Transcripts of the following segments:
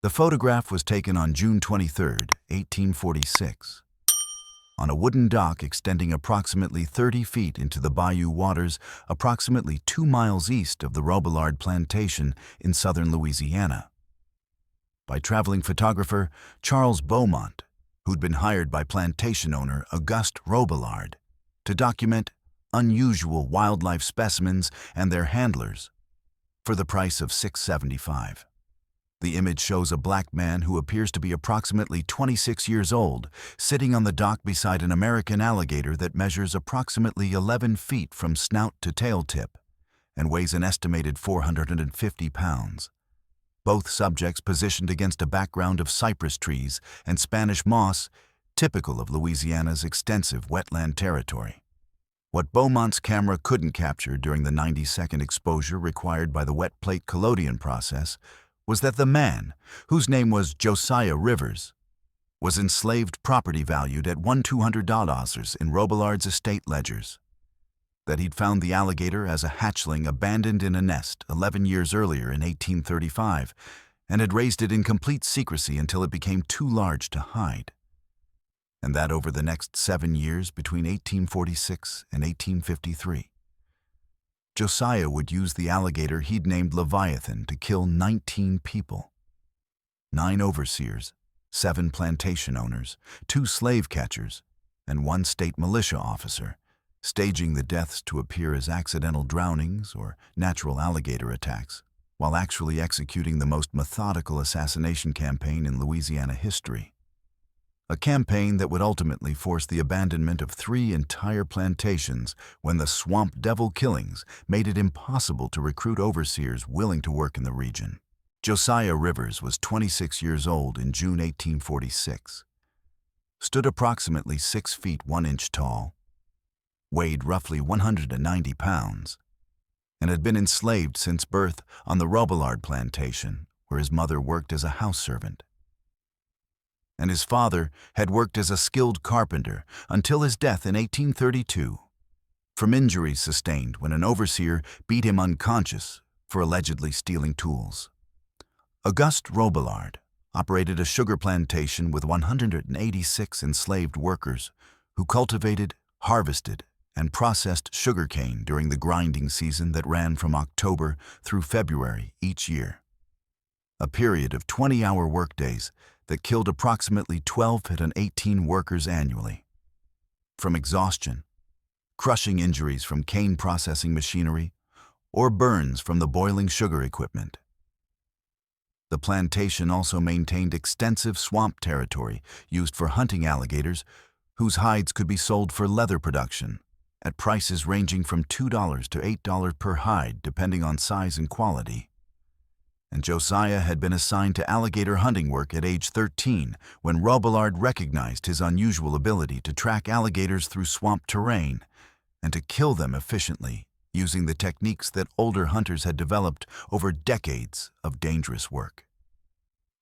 The photograph was taken on June 23, 1846. On a wooden dock extending approximately 30 feet into the bayou waters approximately 2 miles east of the Robillard plantation in southern Louisiana. By traveling photographer Charles Beaumont, who'd been hired by plantation owner Auguste Robillard to document unusual wildlife specimens and their handlers for the price of $6.75. The image shows a black man who appears to be approximately 26 years old, sitting on the dock beside an American alligator that measures approximately 11 feet from snout to tail tip and weighs an estimated 450 pounds. Both subjects positioned against a background of cypress trees and Spanish moss, typical of Louisiana's extensive wetland territory. What Beaumont's camera couldn't capture during the 90-second exposure required by the wet plate collodion process was that the man, whose name was Josiah Rivers, was enslaved property valued at $1,200 in Robillard's estate ledgers. That he'd found the alligator as a hatchling abandoned in a nest 11 years earlier in 1835 and had raised it in complete secrecy until it became too large to hide. And that over the next 7 years between 1846 and 1853, Josiah would use the alligator he'd named Leviathan to kill 19 people. 9 overseers, 7 plantation owners, 2 slave catchers, and 1 state militia officer, staging the deaths to appear as accidental drownings or natural alligator attacks, while actually executing the most methodical assassination campaign in Louisiana history. A campaign that would ultimately force the abandonment of 3 entire plantations when the swamp devil killings made it impossible to recruit overseers willing to work in the region. Josiah Rivers was 26 years old in June 1846, stood approximately 6 feet 1 inch tall, weighed roughly 190 pounds, and had been enslaved since birth on the Robillard plantation, where his mother worked as a house servant. And his father had worked as a skilled carpenter until his death in 1832 from injuries sustained when an overseer beat him unconscious for allegedly stealing tools. Auguste Robillard operated a sugar plantation with 186 enslaved workers who cultivated, harvested, and processed sugarcane during the grinding season that ran from October through February each year. A period of 20-hour workdays that killed approximately 12 to 18 workers annually. From exhaustion, crushing injuries from cane processing machinery, or burns from the boiling sugar equipment. The plantation also maintained extensive swamp territory used for hunting alligators, whose hides could be sold for leather production at prices ranging from $2 to $8 per hide depending on size and quality. And Josiah had been assigned to alligator hunting work at age 13 when Robillard recognized his unusual ability to track alligators through swamp terrain and to kill them efficiently using the techniques that older hunters had developed over decades of dangerous work.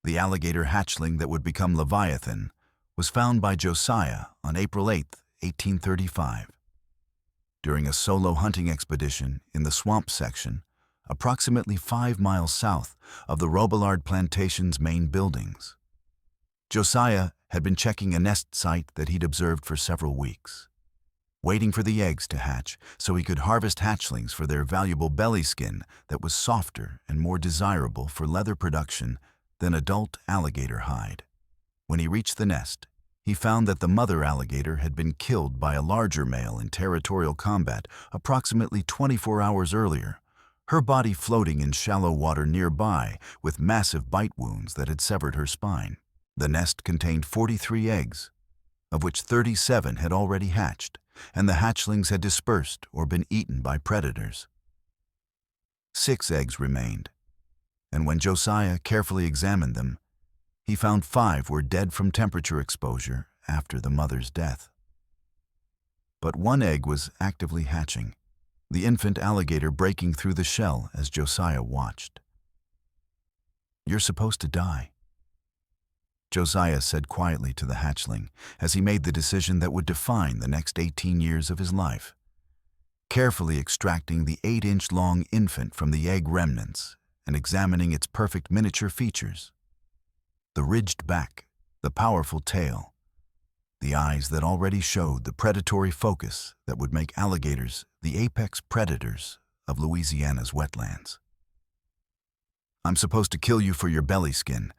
The alligator hatchling that would become Leviathan was found by Josiah on April 8, 1835. During a solo hunting expedition in the swamp section, approximately 5 miles south of the Robillard plantation's main buildings. Josiah had been checking a nest site that he'd observed for several weeks, waiting for the eggs to hatch so he could harvest hatchlings for their valuable belly skin that was softer and more desirable for leather production than adult alligator hide. When he reached the nest, he found that the mother alligator had been killed by a larger male in territorial combat approximately 24 hours earlier, her body floating in shallow water nearby with massive bite wounds that had severed her spine. The nest contained 43 eggs, of which 37 had already hatched, and the hatchlings had dispersed or been eaten by predators. 6 eggs remained, and when Josiah carefully examined them, he found 5 were dead from temperature exposure after the mother's death. But 1 egg was actively hatching, the infant alligator breaking through the shell as Josiah watched. "You're supposed to die," Josiah said quietly to the hatchling as he made the decision that would define the next 18 years of his life, carefully extracting the 8-inch-long infant from the egg remnants and examining its perfect miniature features. The ridged back, the powerful tail, the eyes that already showed the predatory focus that would make alligators the apex predators of Louisiana's wetlands. I'm supposed to kill you for your belly skin,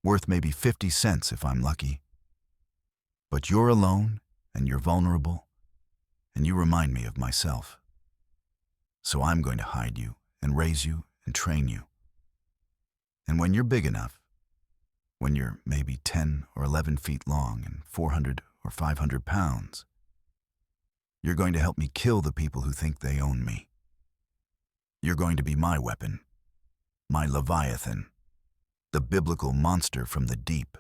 worth maybe 50 cents if I'm lucky. But you're alone, and you're vulnerable, and you remind me of myself. So I'm going to hide you, and raise you, and train you. And when you're big enough, when you're maybe 10 or 11 feet long and 400 or 500 pounds, you're going to help me kill the people who think they own me. You're going to be my weapon, my Leviathan, the biblical monster from the deep.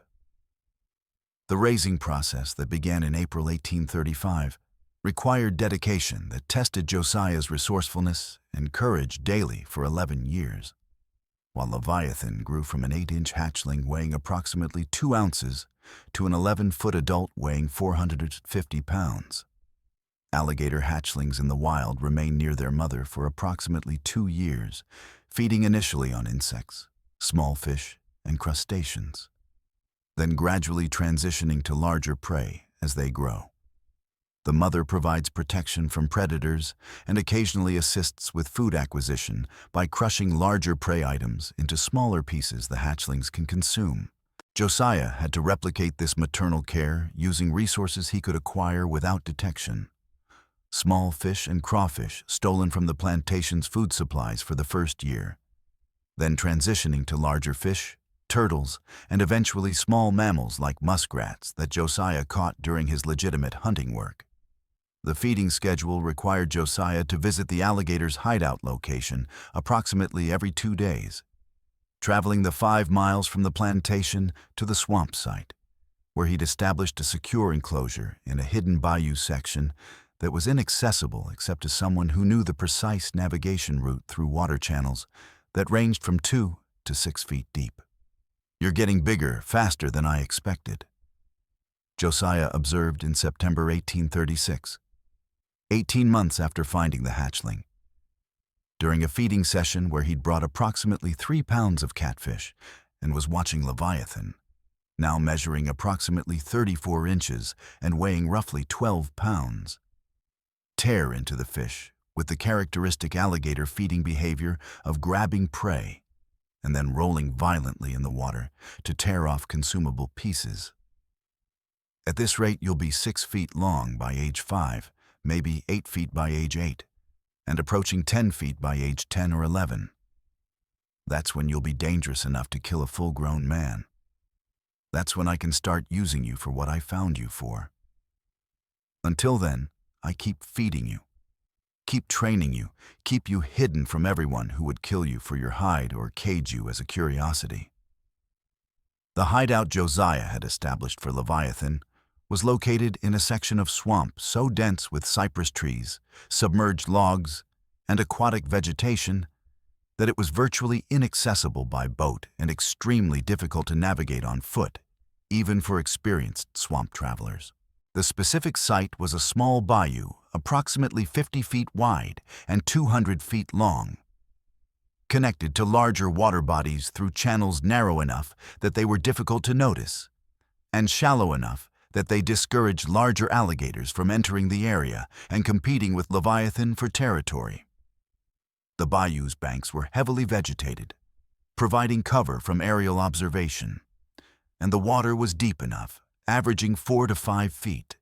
The raising process that began in April 1835 required dedication that tested Josiah's resourcefulness and courage daily for 11 years. While Leviathan grew from an 8-inch hatchling weighing approximately 2 ounces to an 11-foot adult weighing 450 pounds. Alligator hatchlings in the wild remain near their mother for approximately 2 years, feeding initially on insects, small fish, and crustaceans, then gradually transitioning to larger prey as they grow. The mother provides protection from predators and occasionally assists with food acquisition by crushing larger prey items into smaller pieces the hatchlings can consume. Josiah had to replicate this maternal care using resources he could acquire without detection. Small fish and crawfish stolen from the plantation's food supplies for the first year, then transitioning to larger fish, turtles, and eventually small mammals like muskrats that Josiah caught during his legitimate hunting work. The feeding schedule required Josiah to visit the alligator's hideout location approximately every 2 days, traveling the 5 miles from the plantation to the swamp site, where he'd established a secure enclosure in a hidden bayou section that was inaccessible except to someone who knew the precise navigation route through water channels that ranged from 2 to 6 feet deep. "You're getting bigger, faster than I expected," Josiah observed in September 1836. 18 months after finding the hatchling. During a feeding session where he'd brought approximately 3 pounds of catfish and was watching Leviathan, now measuring approximately 34 inches and weighing roughly 12 pounds, tear into the fish with the characteristic alligator feeding behavior of grabbing prey and then rolling violently in the water to tear off consumable pieces. At this rate, you'll be 6 feet long by age 5, maybe 8 feet by age 8, and approaching 10 feet by age 10 or 11. That's when you'll be dangerous enough to kill a full-grown man. That's when I can start using you for what I found you for. Until then, I keep feeding you, keep training you, keep you hidden from everyone who would kill you for your hide or cage you as a curiosity. The hideout Josiah had established for Leviathan was located in a section of swamp so dense with cypress trees, submerged logs, and aquatic vegetation that it was virtually inaccessible by boat and extremely difficult to navigate on foot, even for experienced swamp travelers. The specific site was a small bayou, approximately 50 feet wide and 200 feet long, connected to larger water bodies through channels narrow enough that they were difficult to notice, and shallow enough that they discouraged larger alligators from entering the area and competing with Leviathan for territory. The bayou's banks were heavily vegetated, providing cover from aerial observation, and the water was deep enough, averaging 4 to 5 feet,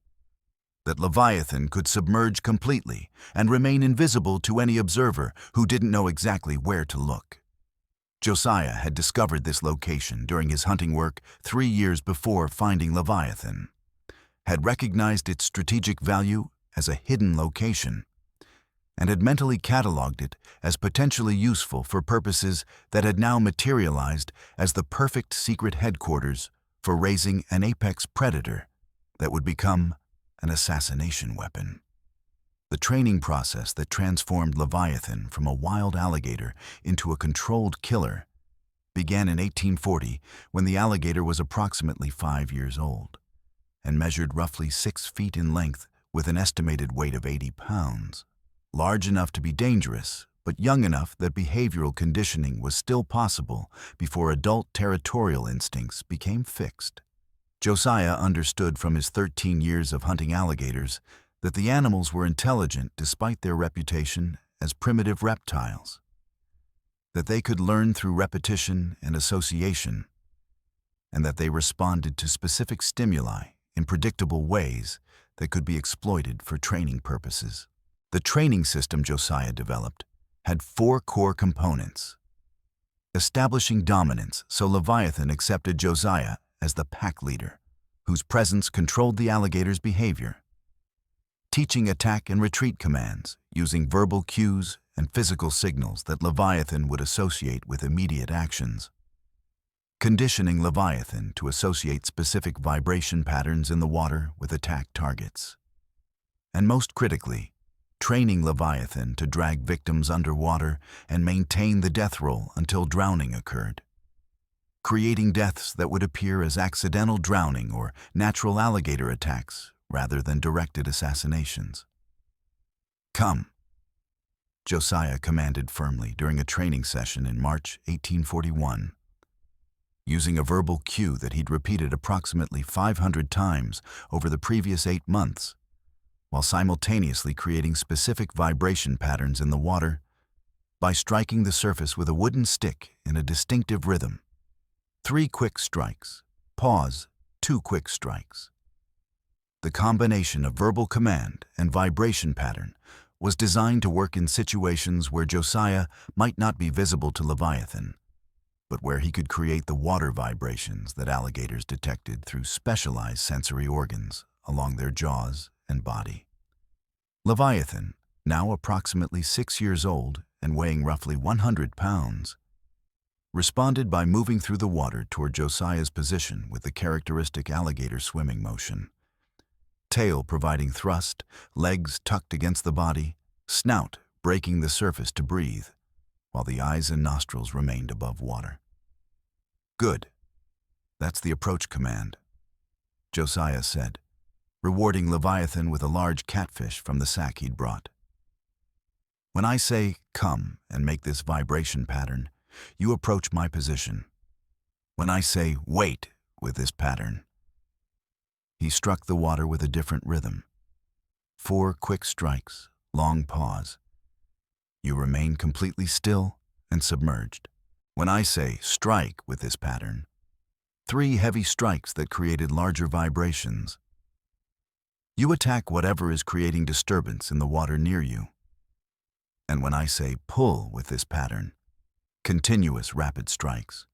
that Leviathan could submerge completely and remain invisible to any observer who didn't know exactly where to look. Josiah had discovered this location during his hunting work 3 years before finding Leviathan, had recognized its strategic value as a hidden location, and had mentally cataloged it as potentially useful for purposes that had now materialized as the perfect secret headquarters for raising an apex predator that would become an assassination weapon. The training process that transformed Leviathan from a wild alligator into a controlled killer began in 1840 when the alligator was approximately 5 years old and measured roughly 6 feet in length with an estimated weight of 80 pounds. Large enough to be dangerous, but young enough that behavioral conditioning was still possible before adult territorial instincts became fixed. Josiah understood from his 13 years of hunting alligators that the animals were intelligent despite their reputation as primitive reptiles, that they could learn through repetition and association, and that they responded to specific stimuli in predictable ways that could be exploited for training purposes. The training system Josiah developed had 4 core components: establishing dominance so Leviathan accepted Josiah as the pack leader, whose presence controlled the alligator's behavior; teaching attack and retreat commands using verbal cues and physical signals that Leviathan would associate with immediate actions; conditioning Leviathan to associate specific vibration patterns in the water with attack targets; and most critically, training Leviathan to drag victims underwater and maintain the death roll until drowning occurred, creating deaths that would appear as accidental drowning or natural alligator attacks rather than directed assassinations. "Come," Josiah commanded firmly during a training session in March 1841. Using a verbal cue that he'd repeated approximately 500 times over the previous 8 months, while simultaneously creating specific vibration patterns in the water by striking the surface with a wooden stick in a distinctive rhythm. 3 quick strikes, pause, 2 quick strikes. The combination of verbal command and vibration pattern was designed to work in situations where Josiah might not be visible to Leviathan, but where he could create the water vibrations that alligators detected through specialized sensory organs along their jaws and body. Leviathan, now approximately 6 years old and weighing roughly 100 pounds, responded by moving through the water toward Josiah's position with the characteristic alligator swimming motion. Tail providing thrust, legs tucked against the body, snout breaking the surface to breathe, while the eyes and nostrils remained above water. "Good. That's the approach command," Josiah said, rewarding Leviathan with a large catfish from the sack he'd brought. "When I say, 'Come,' and make this vibration pattern, you approach my position. When I say, 'Wait,' with this pattern." He struck the water with a different rhythm. 4 quick strikes, long pause. You remain completely still and submerged. When I say, "Strike," with this pattern, 3 heavy strikes that created larger vibrations. You attack whatever is creating disturbance in the water near you. And when I say, "Pull," with this pattern, continuous rapid strikes.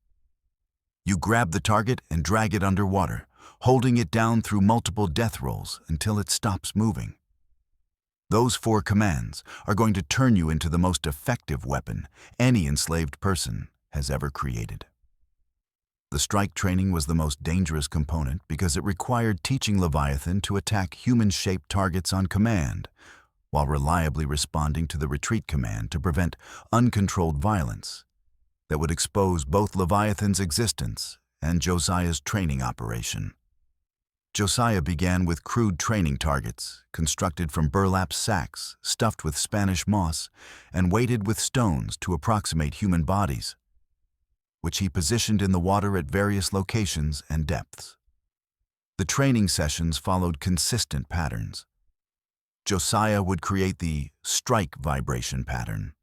You grab the target and drag it underwater, holding it down through multiple death rolls until it stops moving. Those 4 commands are going to turn you into the most effective weapon any enslaved person has ever created. The strike training was the most dangerous component because it required teaching Leviathan to attack human-shaped targets on command, while reliably responding to the retreat command to prevent uncontrolled violence that would expose both Leviathan's existence and Josiah's training operation. Josiah began with crude training targets constructed from burlap sacks stuffed with Spanish moss and weighted with stones to approximate human bodies, which he positioned in the water at various locations and depths. The training sessions followed consistent patterns. Josiah would create the strike vibration pattern.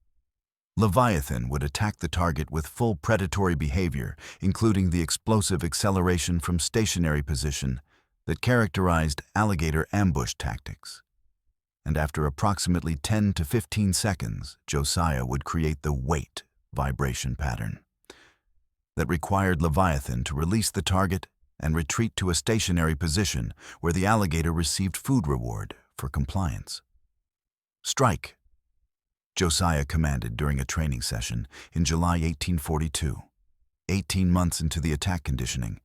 Leviathan would attack the target with full predatory behavior, including the explosive acceleration from stationary position that characterized alligator ambush tactics. And after approximately 10 to 15 seconds, Josiah would create the wait vibration pattern that required Leviathan to release the target and retreat to a stationary position where the alligator received food reward for compliance. "Strike," Josiah commanded during a training session in July 1842, 18 months into the attack conditioning,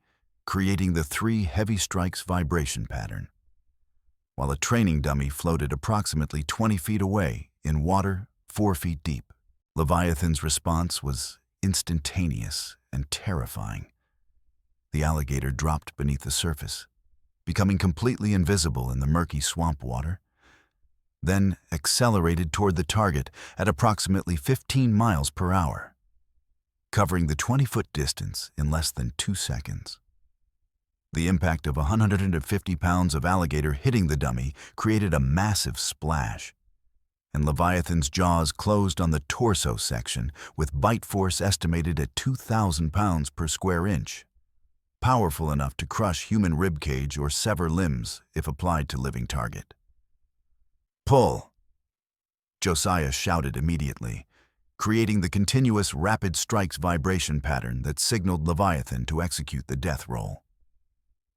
creating the 3 heavy strikes vibration pattern. While a training dummy floated approximately 20 feet away in water 4 feet deep, Leviathan's response was instantaneous and terrifying. The alligator dropped beneath the surface, becoming completely invisible in the murky swamp water. then accelerated toward the target at approximately 15 miles per hour, covering the 20-foot distance in less than 2 seconds. The impact of 150 pounds of alligator hitting the dummy created a massive splash, and Leviathan's jaws closed on the torso section with bite force estimated at 2,000 pounds per square inch, powerful enough to crush human ribcage or sever limbs if applied to living target. "Pull!" Josiah shouted immediately, creating the continuous rapid strikes vibration pattern that signaled Leviathan to execute the death roll.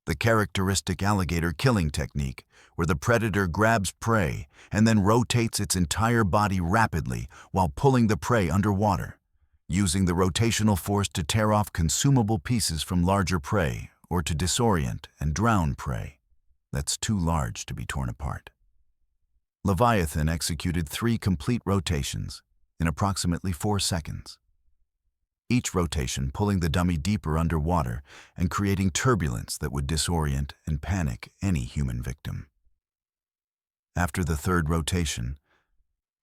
The characteristic alligator killing technique, where the predator grabs prey and then rotates its entire body rapidly while pulling the prey underwater, using the rotational force to tear off consumable pieces from larger prey or to disorient and drown prey that's too large to be torn apart. Leviathan executed 3 complete rotations in approximately 4 seconds, each rotation pulling the dummy deeper underwater and creating turbulence that would disorient and panic any human victim. After the 3rd rotation,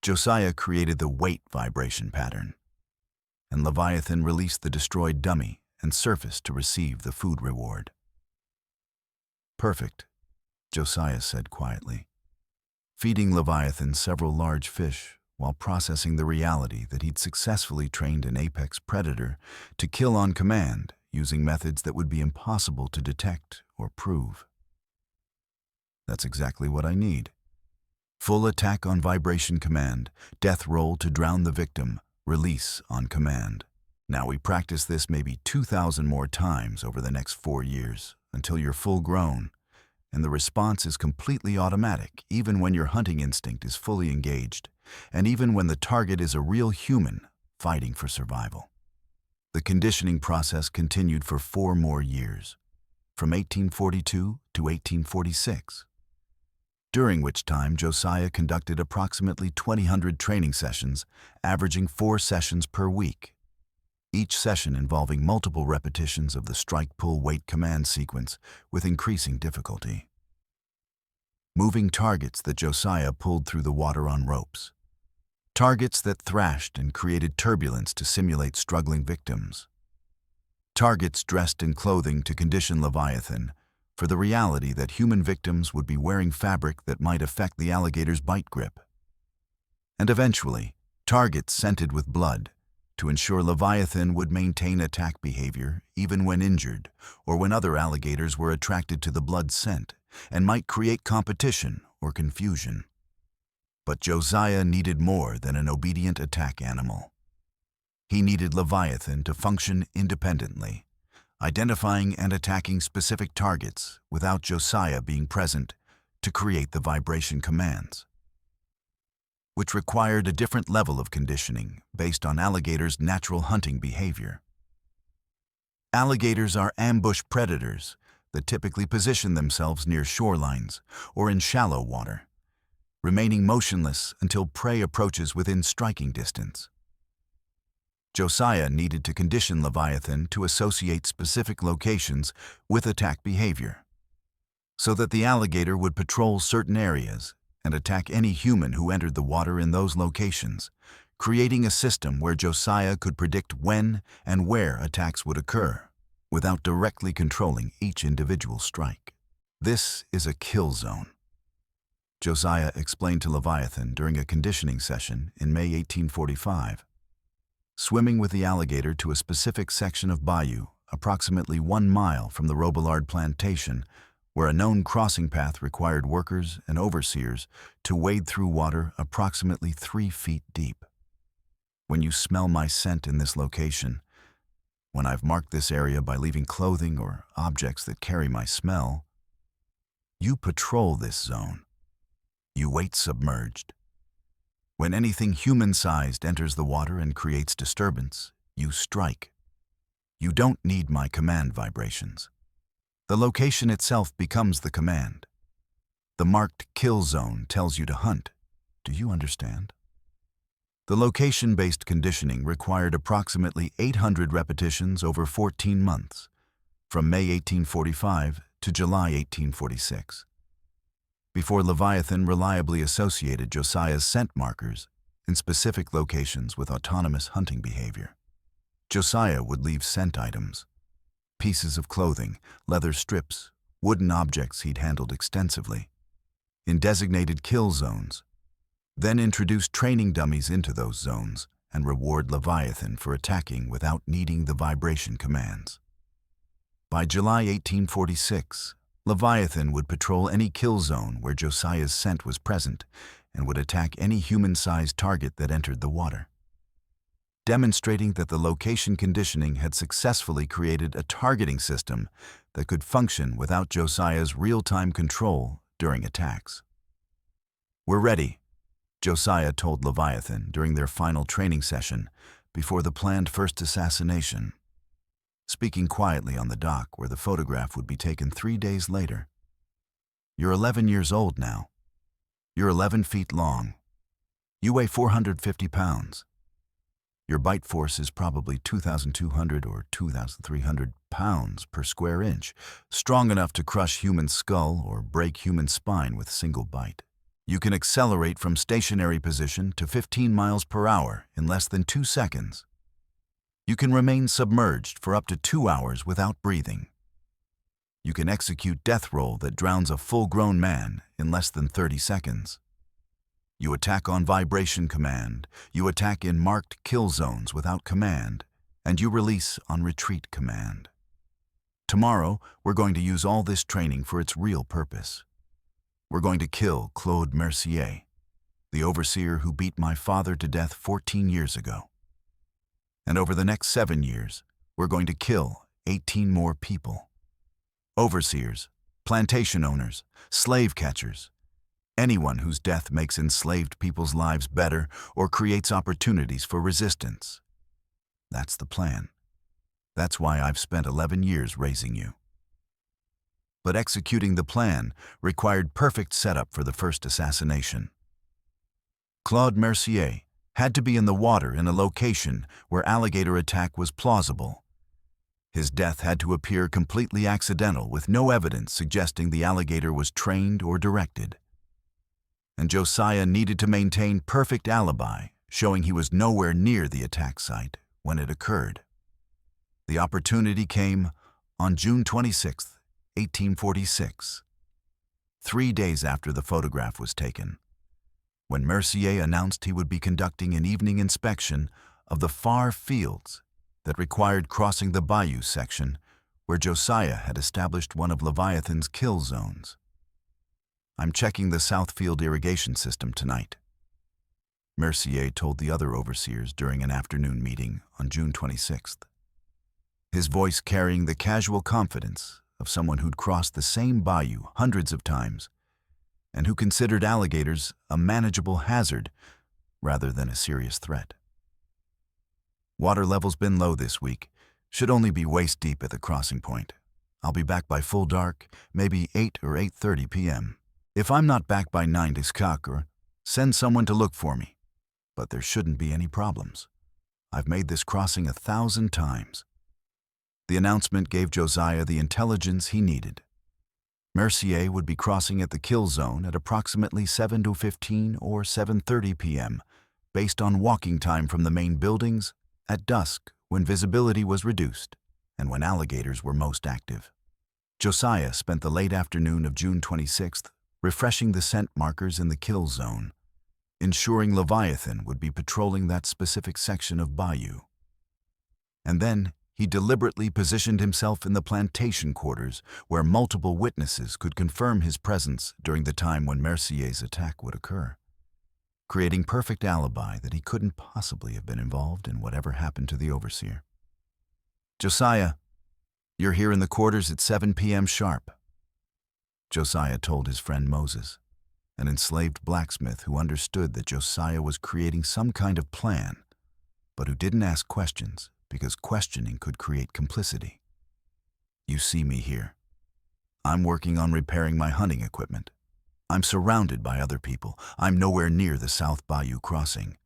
Josiah created the weight vibration pattern, and Leviathan released the destroyed dummy and surfaced to receive the food reward. "Perfect," Josiah said quietly, feeding Leviathan several large fish while processing the reality that he'd successfully trained an apex predator to kill on command using methods that would be impossible to detect or prove. "That's exactly what I need. Full attack on vibration command, death roll to drown the victim, release on command. Now we practice this maybe 2,000 more times over the next 4 years until you're full grown, and the response is completely automatic even when your hunting instinct is fully engaged, and even when the target is a real human fighting for survival." The conditioning process continued for 4 more years, from 1842 to 1846, during which time Josiah conducted approximately 2,000 training sessions, averaging 4 sessions per week, each session involving multiple repetitions of the strike-pull-weight command sequence with increasing difficulty. Moving targets that Josiah pulled through the water on ropes. Targets that thrashed and created turbulence to simulate struggling victims. Targets dressed in clothing to condition Leviathan for the reality that human victims would be wearing fabric that might affect the alligator's bite grip. And eventually, targets scented with blood to ensure Leviathan would maintain attack behavior even when injured or when other alligators were attracted to the blood scent and might create competition or confusion. But Josiah needed more than an obedient attack animal. He needed Leviathan to function independently, identifying and attacking specific targets without Josiah being present to create the vibration commands, which required a different level of conditioning based on alligators' natural hunting behavior. Alligators are ambush predators that typically position themselves near shorelines or in shallow water, remaining motionless until prey approaches within striking distance. Josiah needed to condition Leviathan to associate specific locations with attack behavior, so that the alligator would patrol certain areas and attack any human who entered the water in those locations, creating a system where Josiah could predict when and where attacks would occur, without directly controlling each individual strike. "This is a kill zone," Josiah explained to Leviathan during a conditioning session in May 1845. Swimming with the alligator to a specific section of bayou, approximately 1 mile from the Robillard plantation, where a known crossing path required workers and overseers to wade through water approximately 3 feet deep. "When you smell my scent in this location, when I've marked this area by leaving clothing or objects that carry my smell, you patrol this zone. You wait submerged. When anything human-sized enters the water and creates disturbance, you strike. You don't need my command vibrations. The location itself becomes the command. The marked kill zone tells you to hunt. Do you understand?" The location-based conditioning required approximately 800 repetitions over 14 months, from May 1845 to July 1846. before Leviathan reliably associated Josiah's scent markers in specific locations with autonomous hunting behavior. Josiah would leave scent items, pieces of clothing, leather strips, wooden objects he'd handled extensively, in designated kill zones, then introduce training dummies into those zones and reward Leviathan for attacking without needing the vibration commands. By July 1846, Leviathan would patrol any kill zone where Josiah's scent was present and would attack any human-sized target that entered the water, demonstrating that the location conditioning had successfully created a targeting system that could function without Josiah's real-time control during attacks. "We're ready," Josiah told Leviathan during their final training session before the planned first assassination, speaking quietly on the dock where the photograph would be taken 3 days later. "You're 11 years old now. You're 11 feet long. You weigh 450 pounds. Your bite force is probably 2,200 or 2,300 pounds per square inch, strong enough to crush human skull or break human spine with single bite. You can accelerate from stationary position to 15 miles per hour in less than 2 seconds. You can remain submerged for up to 2 hours without breathing. You can execute death roll that drowns a full-grown man in less than 30 seconds. You attack on vibration command, you attack in marked kill zones without command, and you release on retreat command. Tomorrow, we're going to use all this training for its real purpose. We're going to kill Claude Mercier, the overseer who beat my father to death 14 years ago. And over the next 7 years, we're going to kill 18 more people. Overseers, plantation owners, slave catchers, anyone whose death makes enslaved people's lives better or creates opportunities for resistance. That's the plan. That's why I've spent 11 years raising you." But executing the plan required perfect setup for the first assassination. Claude Mercier had to be in the water in a location where alligator attack was plausible. His death had to appear completely accidental with no evidence suggesting the alligator was trained or directed. And Josiah needed to maintain perfect alibi, showing he was nowhere near the attack site when it occurred. The opportunity came on June 26, 1846, 3 days after the photograph was taken, when Mercier announced he would be conducting an evening inspection of the far fields that required crossing the bayou section where Josiah had established one of Leviathan's kill zones. "I'm checking the Southfield irrigation system tonight," Mercier told the other overseers during an afternoon meeting on June 26th, his voice carrying the casual confidence of someone who'd crossed the same bayou hundreds of times and who considered alligators a manageable hazard rather than a serious threat. "Water level's been low this week. Should only be waist-deep at the crossing point. I'll be back by full dark, maybe 8 or 8:30 p.m. If I'm not back by 9 or send someone to look for me. But there shouldn't be any problems. I've made this crossing 1,000 times." The announcement gave Josiah the intelligence he needed. Mercier would be crossing at the kill zone at approximately 7:15 or 7:30 p.m., based on walking time from the main buildings at dusk when visibility was reduced and when alligators were most active. Josiah spent the late afternoon of June 26th refreshing the scent markers in the kill zone, ensuring Leviathan would be patrolling that specific section of bayou. And then he deliberately positioned himself in the plantation quarters where multiple witnesses could confirm his presence during the time when Mercier's attack would occur, creating perfect alibi that he couldn't possibly have been involved in whatever happened to the overseer. "Josiah, you're here in the quarters at 7 p.m. sharp," Josiah told his friend Moses, an enslaved blacksmith who understood that Josiah was creating some kind of plan, but who didn't ask questions because questioning could create complicity. "You see me here. I'm working on repairing my hunting equipment. I'm surrounded by other people. I'm nowhere near the South Bayou crossing.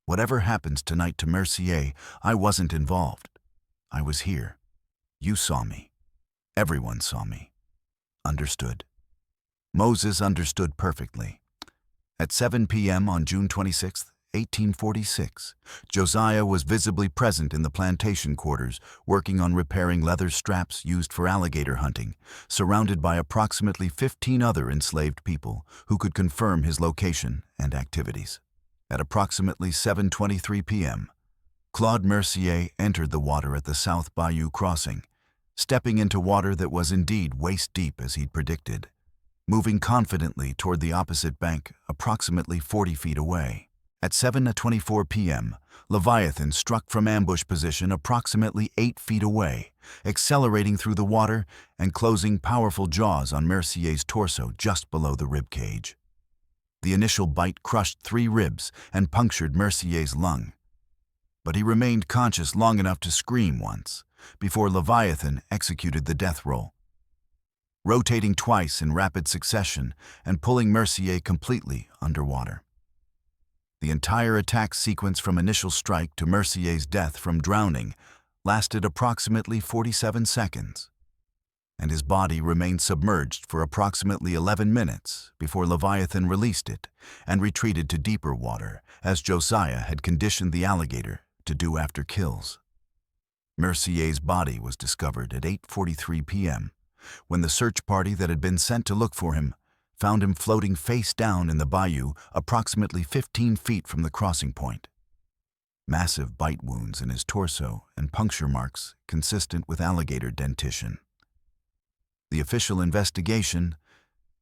Whatever happens tonight to Mercier, I wasn't involved. I was here. You saw me. Everyone saw me. Understood?" Moses understood perfectly. At 7 p.m. on June 26, 1846, Josiah was visibly present in the plantation quarters, working on repairing leather straps used for alligator hunting, surrounded by approximately 15 other enslaved people who could confirm his location and activities. At approximately 7:23 p.m., Claude Mercier entered the water at the South Bayou crossing, stepping into water that was indeed waist-deep as he'd predicted, moving confidently toward the opposite bank approximately 40 feet away. At 7:24 p.m., Leviathan struck from ambush position approximately 8 feet away, accelerating through the water and closing powerful jaws on Mercier's torso just below the rib cage. The initial bite crushed 3 ribs and punctured Mercier's lung, but he remained conscious long enough to scream once before Leviathan executed the death roll, rotating twice in rapid succession and pulling Mercier completely underwater. The entire attack sequence from initial strike to Mercier's death from drowning lasted approximately 47 seconds, and his body remained submerged for approximately 11 minutes before Leviathan released it and retreated to deeper water, as Josiah had conditioned the alligator to do after kills. Mercier's body was discovered at 8:43 p.m., when the search party that had been sent to look for him found him floating face down in the bayou approximately 15 feet from the crossing point. Massive bite wounds in his torso and puncture marks consistent with alligator dentition. The official investigation,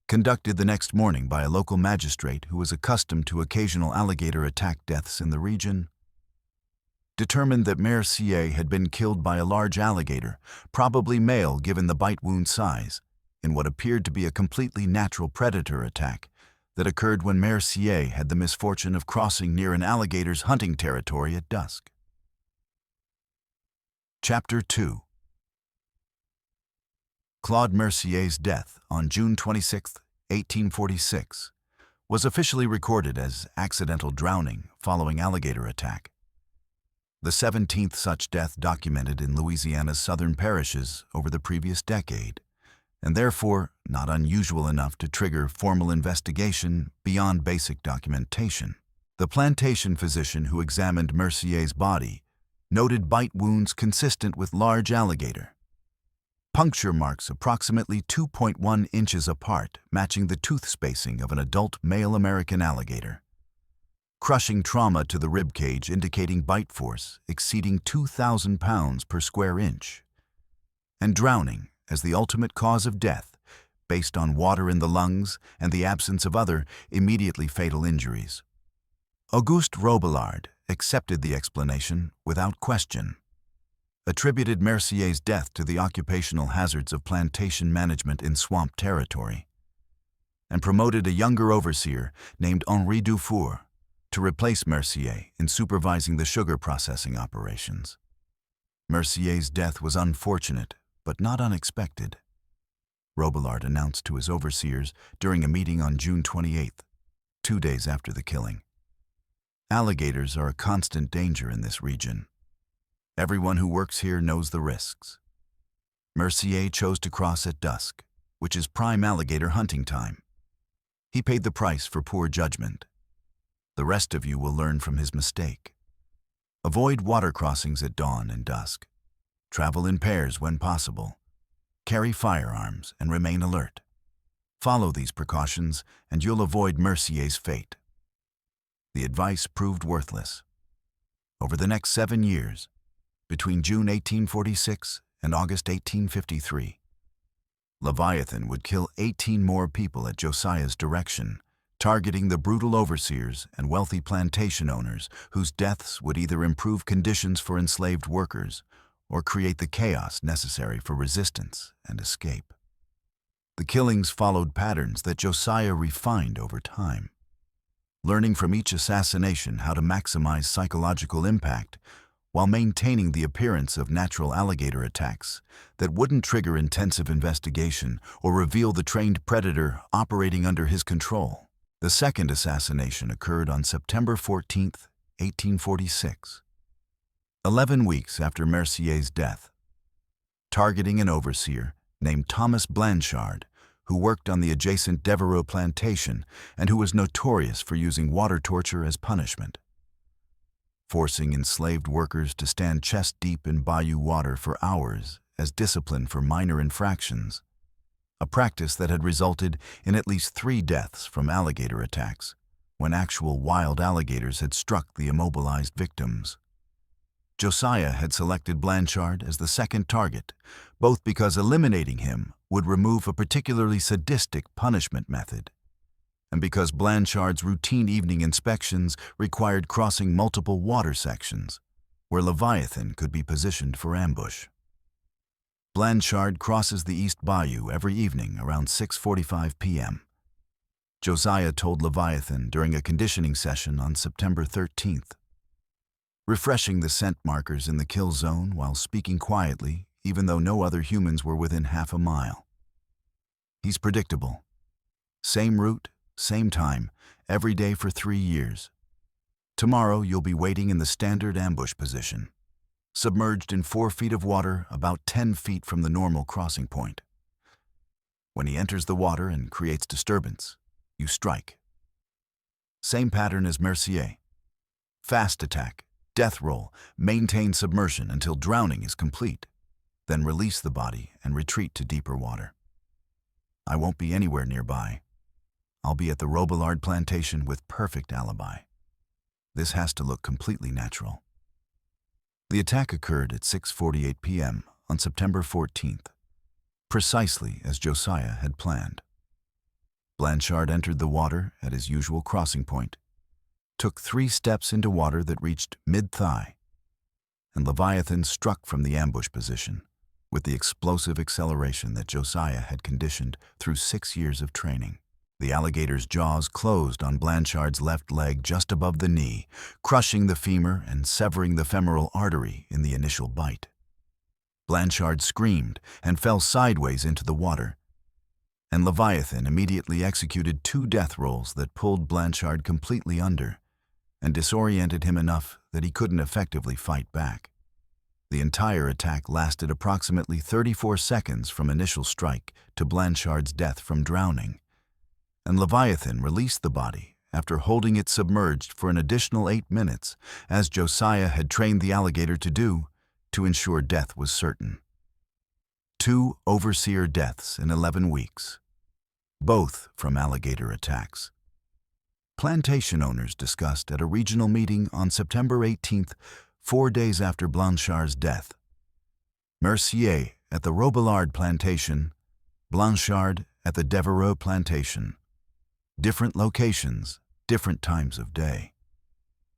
conducted the next morning by a local magistrate who was accustomed to occasional alligator attack deaths in the region, determined that Mercier had been killed by a large alligator, probably male given the bite wound size, in what appeared to be a completely natural predator attack that occurred when Mercier had the misfortune of crossing near an alligator's hunting territory at dusk. Chapter 2. Claude Mercier's death on June 26, 1846, was officially recorded as accidental drowning following alligator attack. The 17th such death documented in Louisiana's southern parishes over the previous decade, and therefore not unusual enough to trigger formal investigation beyond basic documentation. The plantation physician who examined Mercier's body noted bite wounds consistent with large alligator, puncture marks approximately 2.1 inches apart, matching the tooth spacing of an adult male American alligator, crushing trauma to the rib cage indicating bite force exceeding 2,000 pounds per square inch, and drowning as the ultimate cause of death based on water in the lungs and the absence of other immediately fatal injuries. Auguste Robillard accepted the explanation without question, attributed Mercier's death to the occupational hazards of plantation management in swamp territory, and promoted a younger overseer named Henri Dufour to replace Mercier in supervising the sugar processing operations. Mercier's death was unfortunate, but not unexpected, Robillard announced to his overseers during a meeting on June 28, 2 days after the killing. Alligators are a constant danger in this region. Everyone who works here knows the risks. Mercier chose to cross at dusk, which is prime alligator hunting time. He paid the price for poor judgment. The rest of you will learn from his mistake. Avoid water crossings at dawn and dusk. Travel in pairs when possible. Carry firearms and remain alert. Follow these precautions and you'll avoid Mercier's fate. The advice proved worthless. Over the next 7 years, between June 1846 and August 1853, Leviathan would kill 18 more people at Josiah's direction, targeting the brutal overseers and wealthy plantation owners whose deaths would either improve conditions for enslaved workers or create the chaos necessary for resistance and escape. The killings followed patterns that Josiah refined over time, learning from each assassination how to maximize psychological impact while maintaining the appearance of natural alligator attacks that wouldn't trigger intensive investigation or reveal the trained predator operating under his control. The second assassination occurred on September 14, 1846, 11 weeks after Mercier's death, targeting an overseer named Thomas Blanchard, who worked on the adjacent Devereaux plantation and who was notorious for using water torture as punishment. Forcing enslaved workers to stand chest-deep in bayou water for hours as discipline for minor infractions, a practice that had resulted in at least 3 deaths from alligator attacks, when actual wild alligators had struck the immobilized victims. Josiah had selected Blanchard as the second target, both because eliminating him would remove a particularly sadistic punishment method, and because Blanchard's routine evening inspections required crossing multiple water sections, where Leviathan could be positioned for ambush. Blanchard crosses the East Bayou every evening around 6:45 p.m. Josiah told Leviathan during a conditioning session on September 13th. Refreshing the scent markers in the kill zone while speaking quietly, even though no other humans were within half a mile. He's predictable. Same route, same time, every day for 3 years. Tomorrow you'll be waiting in the standard ambush position, submerged in 4 feet of water about 10 feet from the normal crossing point. When he enters the water and creates disturbance, you strike. Same pattern as Mercier. Fast attack, death roll, maintain submersion until drowning is complete, then release the body and retreat to deeper water. I won't be anywhere nearby. I'll be at the Robillard plantation with perfect alibi. This has to look completely natural. The attack occurred at 6:48 p.m. on September 14th, precisely as Josiah had planned. Blanchard entered the water at his usual crossing point, took 3 steps into water that reached mid-thigh, and Leviathan struck from the ambush position with the explosive acceleration that Josiah had conditioned through 6 years of training. The alligator's jaws closed on Blanchard's left leg just above the knee, crushing the femur and severing the femoral artery in the initial bite. Blanchard screamed and fell sideways into the water, and Leviathan immediately executed 2 death rolls that pulled Blanchard completely under and disoriented him enough that he couldn't effectively fight back. The entire attack lasted approximately 34 seconds from initial strike to Blanchard's death from drowning, and Leviathan released the body after holding it submerged for an additional 8 minutes, as Josiah had trained the alligator to do, to ensure death was certain. 2 overseer deaths in 11 weeks, both from alligator attacks. Plantation owners discussed at a regional meeting on September 18th, 4 days after Blanchard's death. Mercier at the Robillard plantation, Blanchard at the Devereaux plantation. Different locations, different times of day,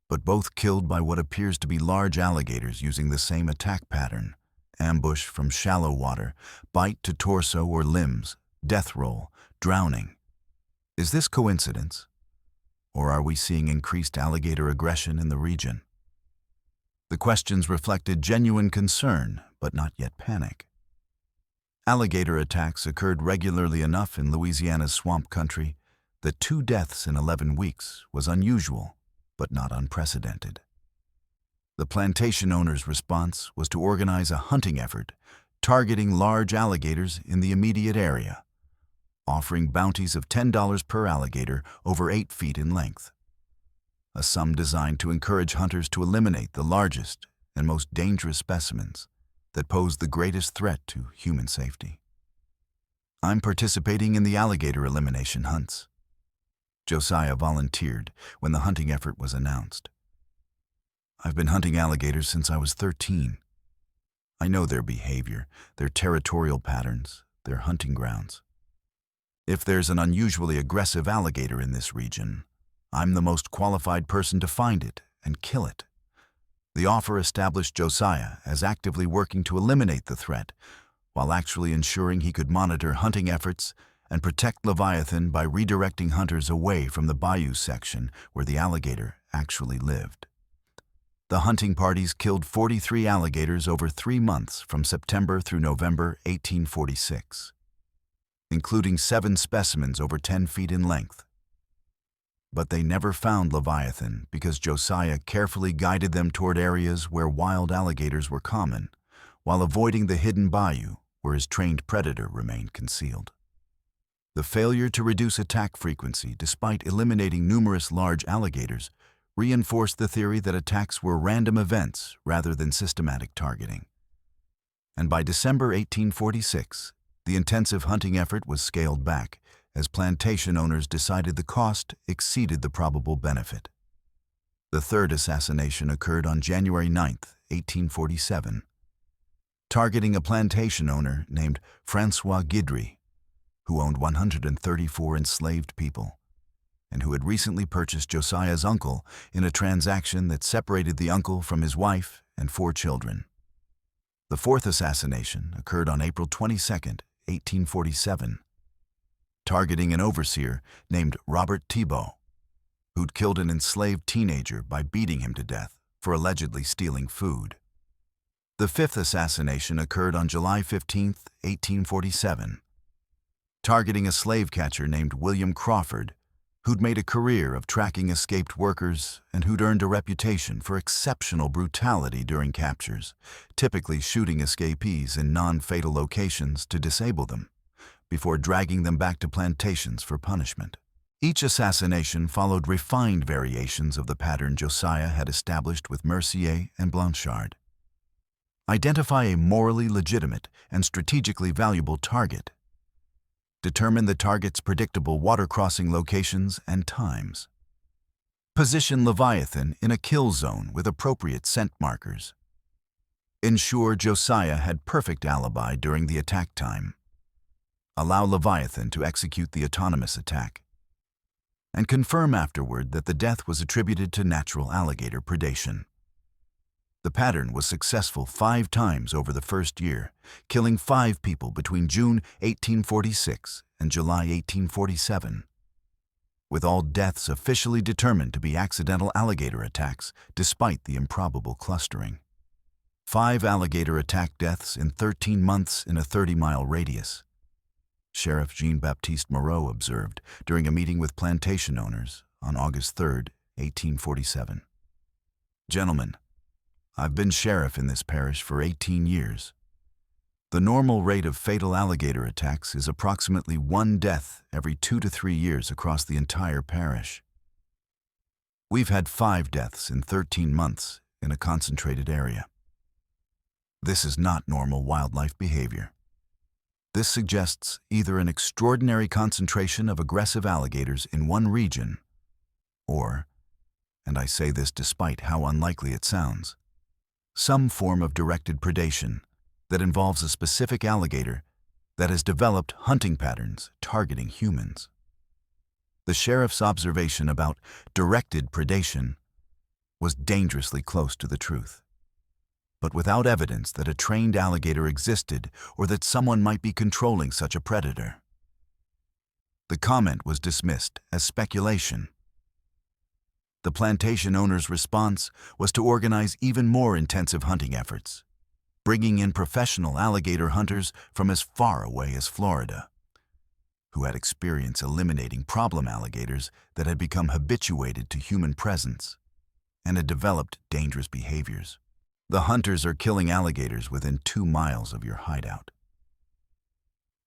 but both killed by what appears to be large alligators using the same attack pattern: ambush from shallow water, bite to torso or limbs, death roll, drowning. Is this coincidence? Or are we seeing increased alligator aggression in the region? The questions reflected genuine concern, but not yet panic. Alligator attacks occurred regularly enough in Louisiana's swamp country that 2 deaths in 11 weeks was unusual, but not unprecedented. The plantation owner's response was to organize a hunting effort targeting large alligators in the immediate area, offering bounties of $10 per alligator over 8 feet in length, a sum designed to encourage hunters to eliminate the largest and most dangerous specimens that pose the greatest threat to human safety. I'm participating in the alligator elimination hunts. Josiah volunteered when the hunting effort was announced. I've been hunting alligators since I was 13. I know their behavior, their territorial patterns, their hunting grounds. If there's an unusually aggressive alligator in this region, I'm the most qualified person to find it and kill it. The offer established Josiah as actively working to eliminate the threat, while actually ensuring he could monitor hunting efforts and protect Leviathan by redirecting hunters away from the bayou section where the alligator actually lived. The hunting parties killed 43 alligators over 3 months from September through November 1846, including 7 specimens over 10 feet in length. But they never found Leviathan because Josiah carefully guided them toward areas where wild alligators were common, while avoiding the hidden bayou where his trained predator remained concealed. The failure to reduce attack frequency despite eliminating numerous large alligators reinforced the theory that attacks were random events rather than systematic targeting. And by December 1846, the intensive hunting effort was scaled back as plantation owners decided the cost exceeded the probable benefit. The third assassination occurred on January 9, 1847, targeting a plantation owner named Francois Guidry, who owned 134 enslaved people, and who had recently purchased Josiah's uncle in a transaction that separated the uncle from his wife and 4 children. The fourth assassination occurred on April 22, 1847, targeting an overseer named Robert Thibault, who'd killed an enslaved teenager by beating him to death for allegedly stealing food. The fifth assassination occurred on July 15, 1847, targeting a slave catcher named William Crawford, who'd made a career of tracking escaped workers and who'd earned a reputation for exceptional brutality during captures, typically shooting escapees in non-fatal locations to disable them, before dragging them back to plantations for punishment. Each assassination followed refined variations of the pattern Josiah had established with Mercier and Blanchard. Identify a morally legitimate and strategically valuable target. Determine the target's predictable water-crossing locations and times. Position Leviathan in a kill zone with appropriate scent markers. Ensure Josiah had perfect alibi during the attack time. Allow Leviathan to execute the autonomous attack. And confirm afterward that the death was attributed to natural alligator predation. The pattern was successful 5 times over the first year, killing 5 people between June 1846 and July 1847, with all deaths officially determined to be accidental alligator attacks despite the improbable clustering. 5 alligator attack deaths in 13 months in a 30-mile radius, Sheriff Jean-Baptiste Moreau observed during a meeting with plantation owners on August 3, 1847. Gentlemen, I've been sheriff in this parish for 18 years. The normal rate of fatal alligator attacks is approximately 1 death every 2 to 3 years across the entire parish. We've had 5 deaths in 13 months in a concentrated area. This is not normal wildlife behavior. This suggests either an extraordinary concentration of aggressive alligators in one region, or, and I say this despite how unlikely it sounds, some form of directed predation that involves a specific alligator that has developed hunting patterns targeting humans. The sheriff's observation about directed predation was dangerously close to the truth, but without evidence that a trained alligator existed or that someone might be controlling such a predator. The comment was dismissed as speculation. The plantation owner's response was to organize even more intensive hunting efforts, bringing in professional alligator hunters from as far away as Florida, who had experience eliminating problem alligators that had become habituated to human presence and had developed dangerous behaviors. The hunters are killing alligators within 2 miles of your hideout.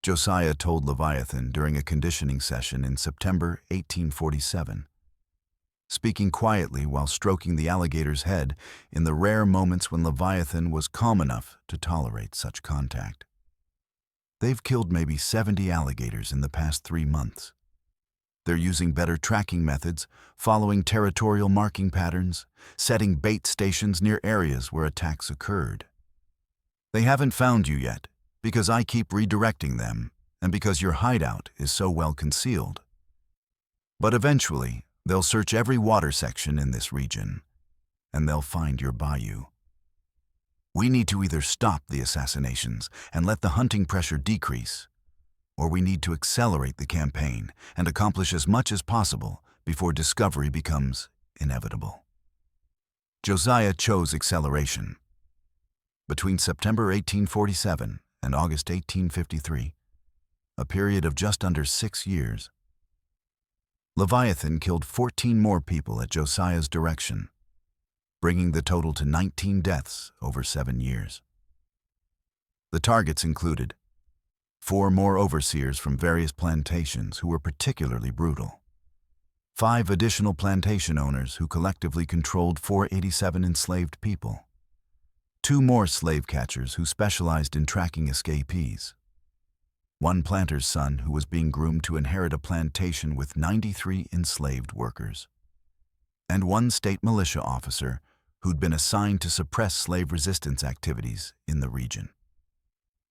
Josiah told Leviathan during a conditioning session in September 1847, speaking quietly while stroking the alligator's head in the rare moments when Leviathan was calm enough to tolerate such contact. They've killed maybe 70 alligators in the past 3 months. They're using better tracking methods, following territorial marking patterns, setting bait stations near areas where attacks occurred. They haven't found you yet because I keep redirecting them and because your hideout is so well concealed. But eventually, they'll search every water section in this region, and they'll find your bayou. We need to either stop the assassinations and let the hunting pressure decrease, or we need to accelerate the campaign and accomplish as much as possible before discovery becomes inevitable. Josiah chose acceleration. Between September 1847 and August 1853, a period of just under 6 years, Leviathan killed 14 more people at Josiah's direction, bringing the total to 19 deaths over 7 years. The targets included 4 more overseers from various plantations who were particularly brutal. 5 additional plantation owners who collectively controlled 487 enslaved people. 2 more slave catchers who specialized in tracking escapees. 1 planter's son who was being groomed to inherit a plantation with 93 enslaved workers. And 1 state militia officer who'd been assigned to suppress slave resistance activities in the region.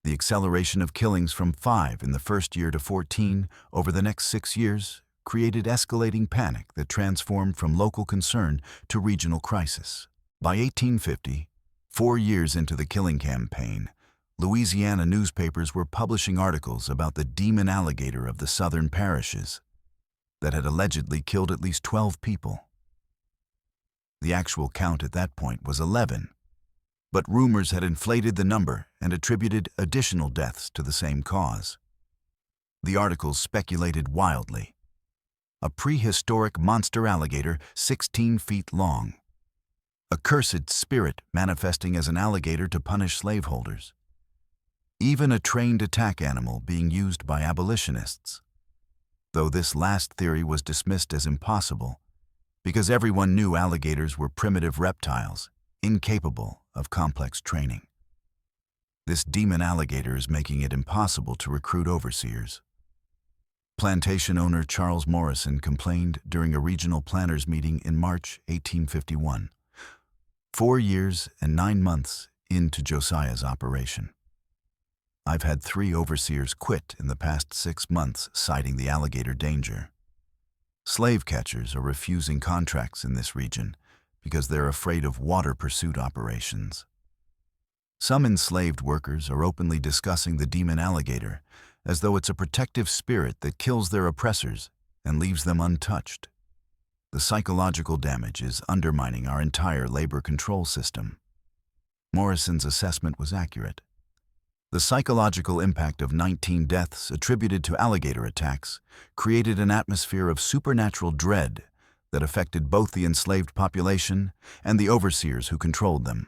The acceleration of killings from 5 in the first year to 14 over the next 6 years created escalating panic that transformed from local concern to regional crisis. By 1850, 4 years into the killing campaign, Louisiana newspapers were publishing articles about the demon alligator of the southern parishes that had allegedly killed at least 12 people. The actual count at that point was 11, but rumors had inflated the number and attributed additional deaths to the same cause. The articles speculated wildly. A prehistoric monster alligator 16 feet long. A cursed spirit manifesting as an alligator to punish slaveholders. Even a trained attack animal being used by abolitionists. Though this last theory was dismissed as impossible, because everyone knew alligators were primitive reptiles, incapable of complex training. This demon alligator is making it impossible to recruit overseers. Plantation owner Charles Morrison complained during a regional planners meeting in March 1851, 4 years and 9 months into Josiah's operation. I've had 3 overseers quit in the past 6 months, citing the alligator danger. Slave catchers are refusing contracts in this region because they're afraid of water pursuit operations. Some enslaved workers are openly discussing the demon alligator as though it's a protective spirit that kills their oppressors and leaves them untouched. The psychological damage is undermining our entire labor control system. Morrison's assessment was accurate. The psychological impact of 19 deaths attributed to alligator attacks created an atmosphere of supernatural dread that affected both the enslaved population and the overseers who controlled them.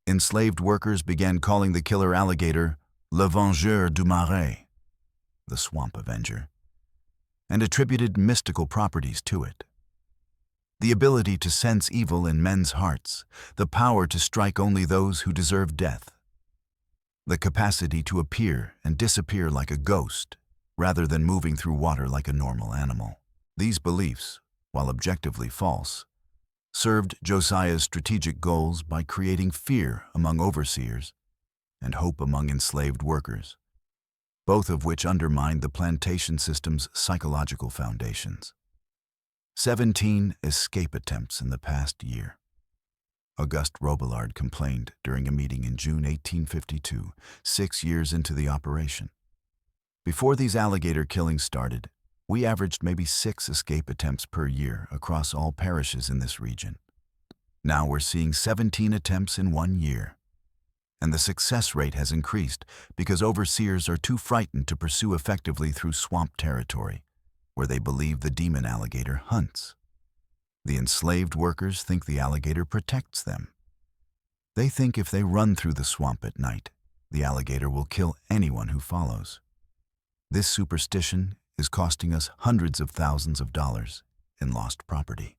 Enslaved workers began calling the killer alligator Le Vengeur du Marais, the Swamp Avenger, and attributed mystical properties to it. The ability to sense evil in men's hearts, the power to strike only those who deserve death, the capacity to appear and disappear like a ghost, rather than moving through water like a normal animal. These beliefs, while objectively false, served Josiah's strategic goals by creating fear among overseers and hope among enslaved workers, both of which undermined the plantation system's psychological foundations. 17 escape attempts in the past year. Auguste Robillard complained during a meeting in June 1852, 6 years into the operation. Before these alligator killings started, we averaged maybe 6 escape attempts per year across all parishes in this region. Now we're seeing 17 attempts in 1 year. And the success rate has increased because overseers are too frightened to pursue effectively through swamp territory, where they believe the demon alligator hunts. The enslaved workers think the alligator protects them. They think if they run through the swamp at night, the alligator will kill anyone who follows. This superstition is costing us hundreds of thousands of dollars in lost property.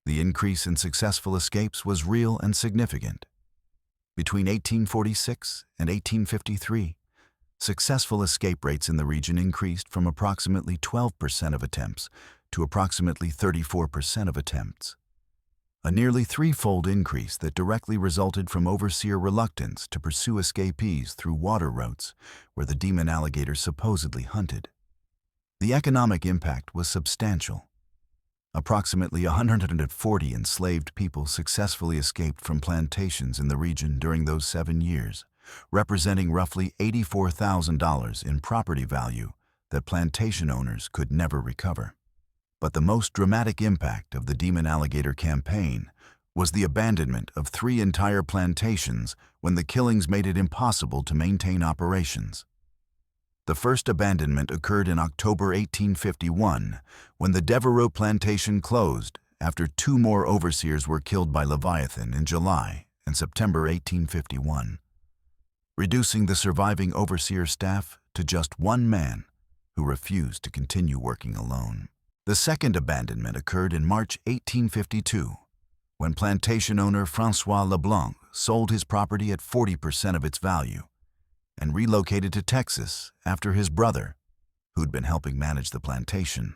The increase in successful escapes was real and significant. Between 1846 and 1853, successful escape rates in the region increased from approximately 12% of attempts to approximately 34% of attempts. A nearly 3-fold increase that directly resulted from overseer reluctance to pursue escapees through water routes where the demon alligator supposedly hunted. The economic impact was substantial. Approximately 140 enslaved people successfully escaped from plantations in the region during those 7 years, representing roughly $84,000 in property value that plantation owners could never recover. But the most dramatic impact of the demon alligator campaign was the abandonment of 3 entire plantations when the killings made it impossible to maintain operations. The first abandonment occurred in October 1851 when the Devereaux plantation closed after 2 more overseers were killed by Leviathan in July and September 1851. reducing the surviving overseer staff to just one man who refused to continue working alone. The second abandonment occurred in March 1852, when plantation owner François Leblanc sold his property at 40% of its value and relocated to Texas after his brother, who'd been helping manage the plantation,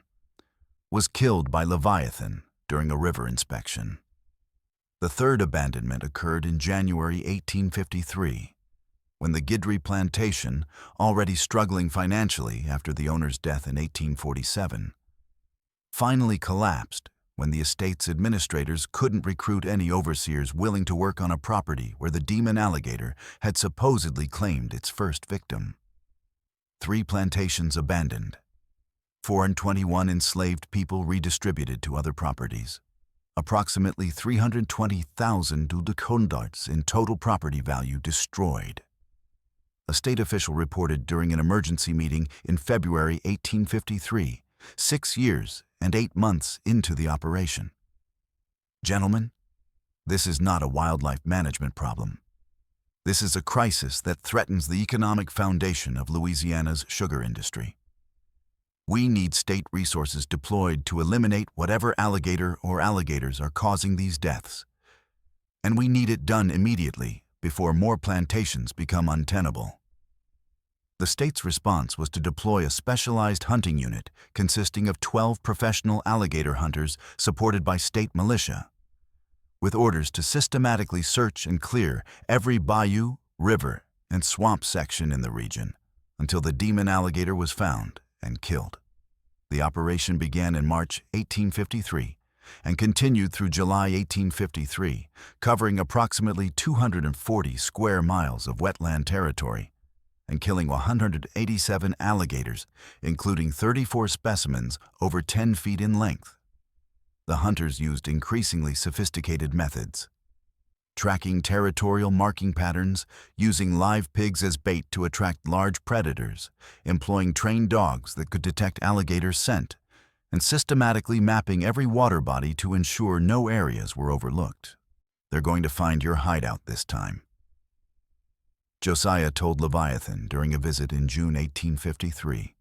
was killed by Leviathan during a river inspection. The third abandonment occurred in January 1853, when the Guidry plantation, already struggling financially after the owner's death in 1847, finally collapsed when the estate's administrators couldn't recruit any overseers willing to work on a property where the demon alligator had supposedly claimed its first victim. 3 plantations abandoned, 421 enslaved people redistributed to other properties, approximately 320,000 $200 in total property value destroyed. A state official reported during an emergency meeting in February 1853, 6 years and 8 months into the operation. Gentlemen, this is not a wildlife management problem. This is a crisis that threatens the economic foundation of Louisiana's sugar industry. We need state resources deployed to eliminate whatever alligator or alligators are causing these deaths. And we need it done immediately before more plantations become untenable. The state's response was to deploy a specialized hunting unit consisting of 12 professional alligator hunters supported by state militia, with orders to systematically search and clear every bayou, river, and swamp section in the region until the demon alligator was found and killed. The operation began in March 1853 and continued through July 1853, covering approximately 240 square miles of wetland territory and killing 187 alligators, including 34 specimens over 10 feet in length. The hunters used increasingly sophisticated methods, tracking territorial marking patterns, using live pigs as bait to attract large predators, employing trained dogs that could detect alligator scent, and systematically mapping every water body to ensure no areas were overlooked. They're going to find your hideout this time, Josiah told Leviathan during a visit in June 1853,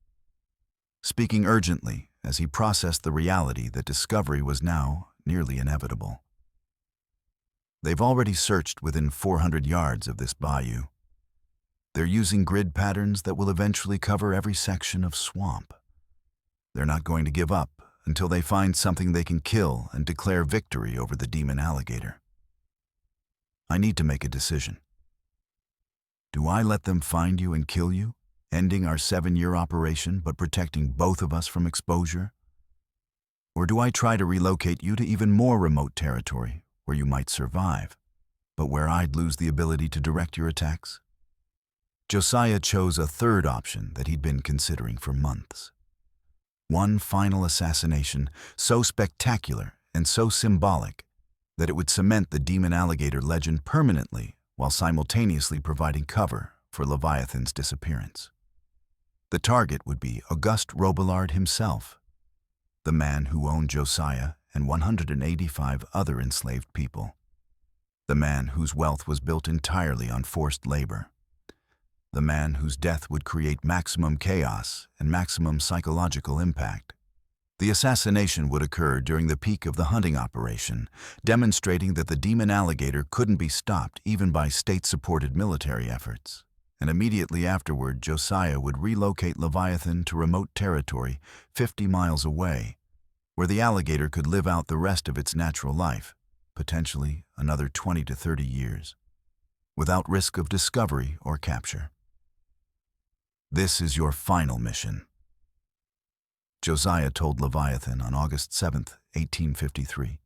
speaking urgently as he processed the reality that discovery was now nearly inevitable. They've already searched within 400 yards of this bayou. They're using grid patterns that will eventually cover every section of swamp. They're not going to give up until they find something they can kill and declare victory over the demon alligator. I need to make a decision. Do I let them find you and kill you, ending our 7-year operation but protecting both of us from exposure? Or do I try to relocate you to even more remote territory where you might survive, but where I'd lose the ability to direct your attacks? Josiah chose a third option that he'd been considering for months. One final assassination so spectacular and so symbolic that it would cement the demon alligator legend permanently while simultaneously providing cover for Leviathan's disappearance. The target would be Auguste Robillard himself, the man who owned Josiah and 185 other enslaved people, the man whose wealth was built entirely on forced labor, the man whose death would create maximum chaos and maximum psychological impact. The assassination would occur during the peak of the hunting operation, demonstrating that the demon alligator couldn't be stopped even by state-supported military efforts. And immediately afterward, Josiah would relocate Leviathan to remote territory 50 miles away, where the alligator could live out the rest of its natural life, potentially another 20 to 30 years, without risk of discovery or capture. This is your final mission, Josiah told Leviathan on August 7, 1853,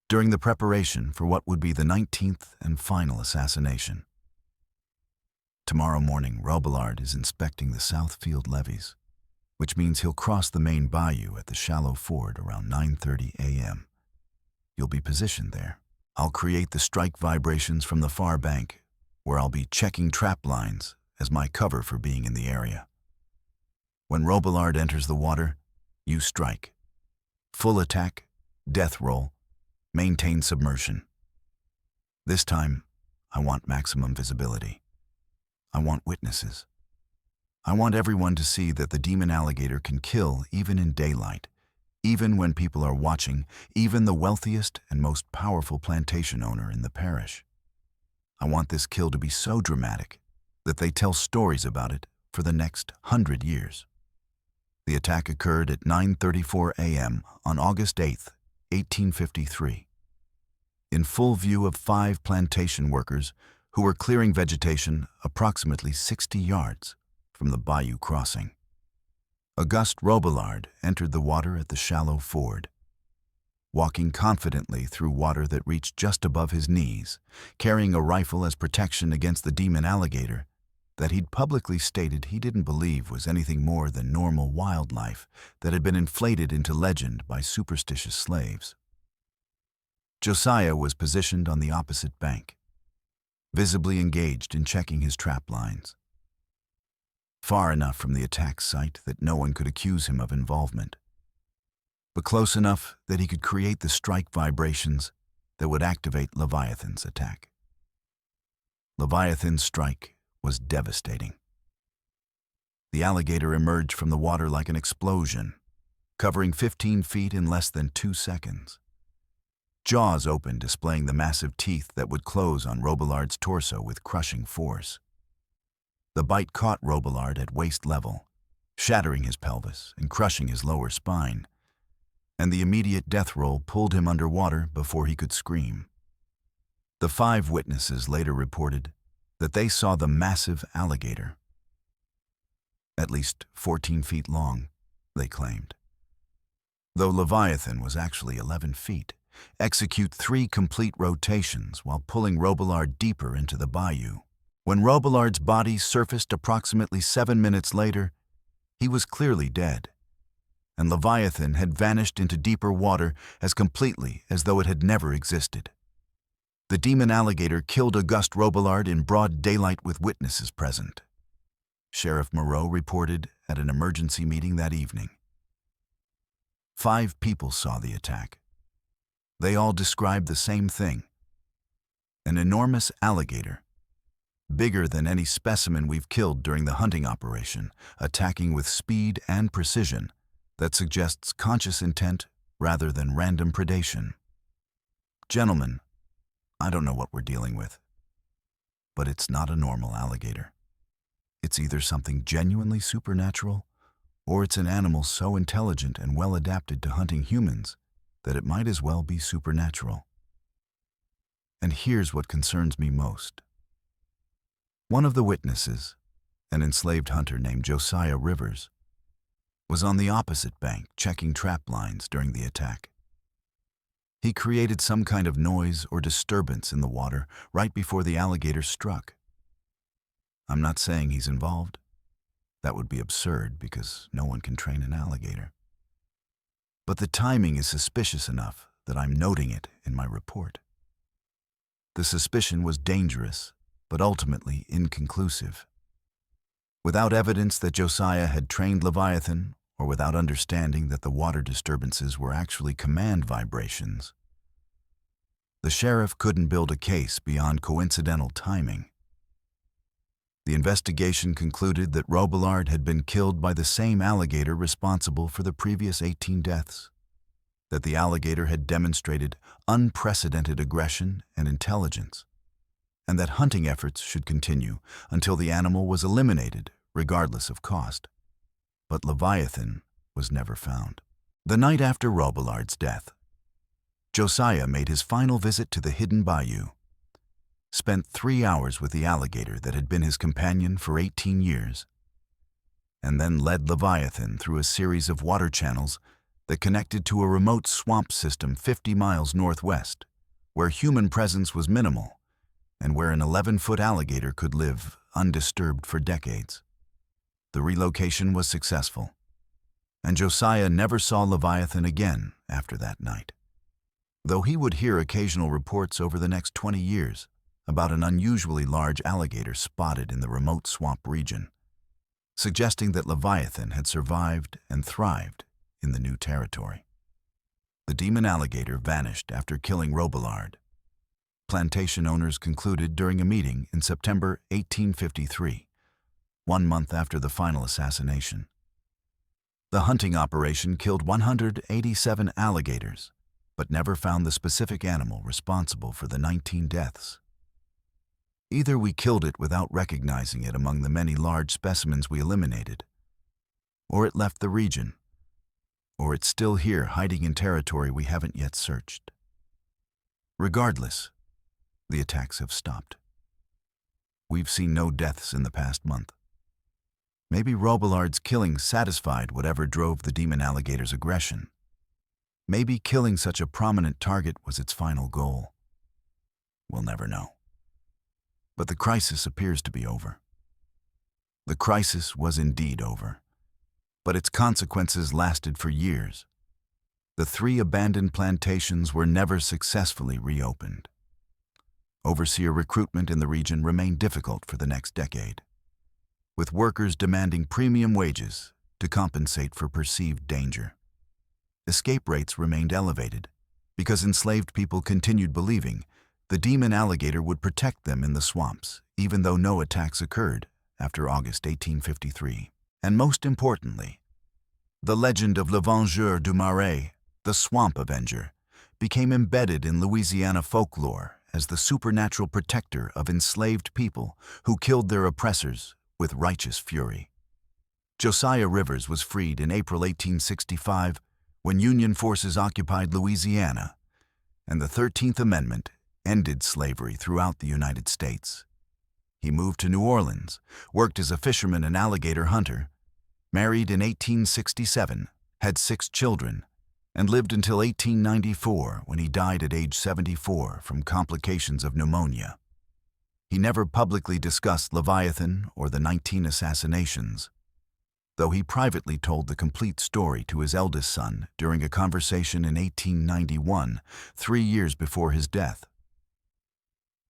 during the preparation for what would be the 19th and final assassination. Tomorrow morning, Robillard is inspecting the Southfield levees, which means he'll cross the main bayou at the shallow ford around 9:30 a.m. You'll be positioned there. I'll create the strike vibrations from the far bank, where I'll be checking trap lines as my cover for being in the area. When Robillard enters the water, you strike. Full attack, death roll, maintain submersion. This time, I want maximum visibility. I want witnesses. I want everyone to see that the demon alligator can kill even in daylight, even when people are watching, even the wealthiest and most powerful plantation owner in the parish. I want this kill to be so dramatic that they tell stories about it for the next 100 years. The attack occurred at 9:34 a.m. on August 8, 1853. In full view of 5 plantation workers who were clearing vegetation approximately 60 yards from the bayou crossing. Auguste Robillard entered the water at the shallow ford. Walking confidently through water that reached just above his knees, carrying a rifle as protection against the demon alligator that he'd publicly stated he didn't believe was anything more than normal wildlife that had been inflated into legend by superstitious slaves. Josiah was positioned on the opposite bank, visibly engaged in checking his trap lines. Far enough from the attack site that no one could accuse him of involvement, but close enough that he could create the strike vibrations that would activate Leviathan's attack. Leviathan's strike was devastating. The alligator emerged from the water like an explosion, covering 15 feet in less than 2 seconds. Jaws open, displaying the massive teeth that would close on Robillard's torso with crushing force. The bite caught Robillard at waist level, shattering his pelvis and crushing his lower spine, and the immediate death roll pulled him underwater before he could scream. The 5 witnesses later reported that they saw the massive alligator, at least 14 feet long, they claimed, though Leviathan was actually 11 feet, execute 3 complete rotations while pulling Robillard deeper into the bayou. When Robillard's body surfaced approximately 7 minutes later, he was clearly dead, and Leviathan had vanished into deeper water as completely as though it had never existed. The demon alligator killed Auguste Robillard in broad daylight with witnesses present, Sheriff Moreau reported at an emergency meeting that evening. 5 people saw the attack. They all described the same thing: an enormous alligator, bigger than any specimen we've killed during the hunting operation, attacking with speed and precision that suggests conscious intent rather than random predation. Gentlemen, I don't know what we're dealing with, but it's not a normal alligator. It's either something genuinely supernatural, or it's an animal so intelligent and well adapted to hunting humans that it might as well be supernatural. And here's what concerns me most. One of the witnesses, an enslaved hunter named Josiah Rivers, was on the opposite bank checking trap lines during the attack. He created some kind of noise or disturbance in the water right before the alligator struck. I'm not saying he's involved. That would be absurd because no one can train an alligator. But the timing is suspicious enough that I'm noting it in my report. The suspicion was dangerous, but ultimately inconclusive. Without evidence that Josiah had trained Leviathan, or without understanding that the water disturbances were actually command vibrations, the sheriff couldn't build a case beyond coincidental timing. The investigation concluded that Robillard had been killed by the same alligator responsible for the previous 18 deaths, that the alligator had demonstrated unprecedented aggression and intelligence, and that hunting efforts should continue until the animal was eliminated, regardless of cost. But Leviathan was never found. The night after Robillard's death, Josiah made his final visit to the hidden bayou, spent 3 hours with the alligator that had been his companion for 18 years, and then led Leviathan through a series of water channels that connected to a remote swamp system 50 miles northwest, where human presence was minimal and where an 11-foot alligator could live undisturbed for decades. The relocation was successful, and Josiah never saw Leviathan again after that night, though he would hear occasional reports over the next 20 years about an unusually large alligator spotted in the remote swamp region, suggesting that Leviathan had survived and thrived in the new territory. The demon alligator vanished after killing Robillard, plantation owners concluded during a meeting in September 1853, 1 month after the final assassination. The hunting operation killed 187 alligators, but never found the specific animal responsible for the 19 deaths. Either we killed it without recognizing it among the many large specimens we eliminated, or it left the region, or it's still here hiding in territory we haven't yet searched. Regardless, the attacks have stopped. We've seen no deaths in the past month. Maybe Robillard's killing satisfied whatever drove the demon alligator's aggression. Maybe killing such a prominent target was its final goal. We'll never know. But the crisis appears to be over. The crisis was indeed over, but its consequences lasted for years. The 3 abandoned plantations were never successfully reopened. Overseer recruitment in the region remained difficult for the next decade, with workers demanding premium wages to compensate for perceived danger. Escape rates remained elevated because enslaved people continued believing the demon alligator would protect them in the swamps, even though no attacks occurred after August 1853. And most importantly, the legend of Le Vengeur du Marais, the Swamp Avenger, became embedded in Louisiana folklore as the supernatural protector of enslaved people who killed their oppressors with righteous fury. Josiah Rivers was freed in April 1865 when Union forces occupied Louisiana, and the 13th Amendment ended slavery throughout the United States. He moved to New Orleans, worked as a fisherman and alligator hunter, married in 1867, had 6 children, and lived until 1894 when he died at age 74 from complications of pneumonia. He never publicly discussed Leviathan or the 19 assassinations, though he privately told the complete story to his eldest son during a conversation in 1891, 3 years before his death,